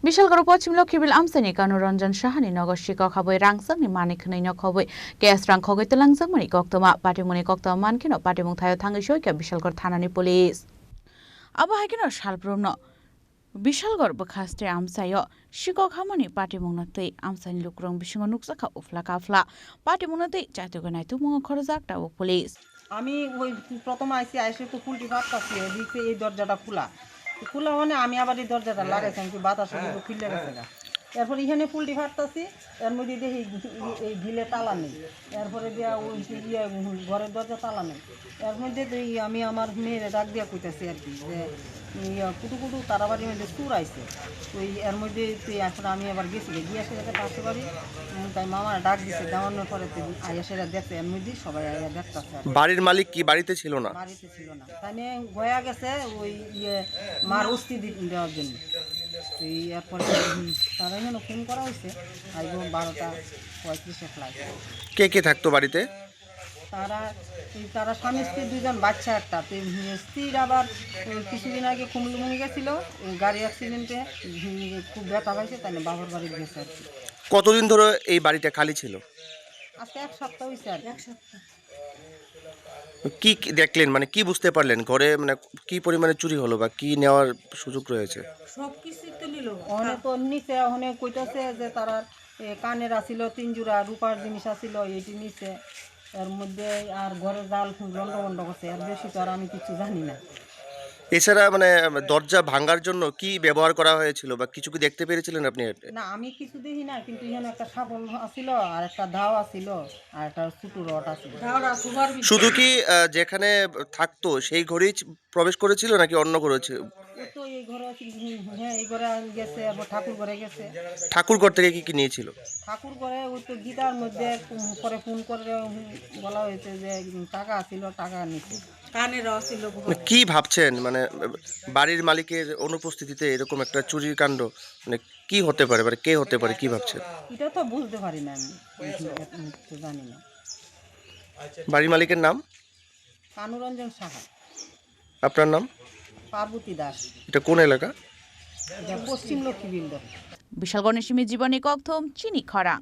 বিশালগড় পশ্চিম লক্ষ্মীবিল আমসানি কানুরঞ্জন সাহানি নগর শিকক হাবই রাংসাংনি মানিকनै নখবই কেস রাং খগৈ তেলাংজাংমানি কক্তমা পাটিমুনি কক্তমা মানখিনো পাটিমুং থাयो थाङै सयका বিশালগড় থানানি পুলিশ আবহাওয়াকিনো সালব্রুমন বিশালগড় বখাস্তে আমসায় শিকক হামনি পাটিমুংনা তৈ আমসানি লুকরং বিসিङ নুকসাখা উফলা কাফলা পাটিমুংনা তৈ চাইতগো নাইতু মুङ খরজাক টাও পুলিশ আমি ওই প্রথম আইসে তো ফুলটি ভাবতাছি এদিকে এই দরজাটা খোলা খোলা মানে আমি আবার এই দরজাটা লাগাইছি আমি বাতাসে খুলে গেছে গা এরপর এখানে ফুলটি ফাটতাছি এর মধ্যে দেখি এই ঢিলে তালা নেই এরপরে দিয়া ওই ঘরের দরজা তালা নেই এর মধ্যে আমি আমার মেয়ের ডাক দিয়া কইতেছি আর কি যে কুটু কুটু তারাবাড়ির মধ্যে চুর আইছে ওই এর মধ্যে এখন আমি আবার গেছি গিয়ে সেটাতে পাশে বাড়ি তাই মামারা ডাক দিছে দেওয়ানোর পরে আইয়া সেটা দেখছে এর মধ্যেই সবাই আইয়া দেখতেছে। বাড়ির মালিক কি বাড়িতে ছিল না? বাড়িতে ছিল না, তাই নিয়ে গয়া গেছে ওই মার অস্থি দেওয়ার জন্য। এরপরে তারা এখানে ফোন করা হয়েছে আজ 12:35 ফ্লাইট। কে কে থাকতো বাড়িতে? তারা স্বামী স্ত্রী দুজন, বাচ্চা একটা। স্ত্রীর আবার কিছুদিন আগে কুমলুমুঙে গেছিল গাড়ি অ্যাক্সিডেন্টে, খুব ব্যথা পাইছে, তাই না বাবার বাড়ি গেছে আর কি। কতদিন ধরে এই বাড়িটা খালি ছিল? আজকে 1 সপ্তাহ হয়েছে আর 1 সপ্তাহ। কি দেখলেন, মানে কি বুঝতে পারলেন ঘরে, মানে কি পরিমাণে চুরি হলো বা কি নেওয়ার সুযোগ রয়েছে? সবকিছু তো নিল, অনেক তো নিচে অনেক কইতাছে যে তারা কানের আসিল 3 জোড়া, রূপার জিনিস আসিল এইটি নিচে। এর মধ্যে আর ঘরে জাল লন্ড করছে, এর বেশি তো আর আমি কিছু জানি না। এছাড়া মানে দরজা ভাঙার জন্য কি ব্যবহার করা হয়েছিল বা কিছু কি দেখতে পেরেছিলেন আপনি? না, আমি কিছু দেখি না, কিন্তু এখানে একটা শাবল আছিল আর একটা ধাও আছিল আর একটা ছোট রড আছিল। শুধু কি যেখানে থাকতো সেই ঘরেই প্রবেশ করেছিল নাকি অন্য ঘরে? তো এই ঘরে, হ্যাঁ এই ঘরে গেছে, আবার ঠাকুর ঘরে গেছে। ঠাকুর ঘর থেকে কি কি নিয়েছিল? ঠাকুর ঘরে ওই তো গীতার মধ্যে পরে ফোন করে বলা হয়েছে যে টাকা আছিল, টাকা নিচ্ছে। কানেরও ছিল। কি ভাবছেন, মানে বাড়ির মালিকের অনুপস্থিতিতে এরকম একটা চুরির কাণ্ড, মানে কি হতে পারে, মানে কে হতে পারে, কি ভাবছেন? এটা তো বুঝতে পারি না, আমি জানি না। বাড়ির মালিকের নাম? কানুরঞ্জন সাহা। আপনার নাম? পার্বতী দাস। এটা কোন এলাকা? পশ্চিম লক্ষ্মীবিল। বিশালগড় নিশিমি জীবনী কক্থম চিনি খরাং।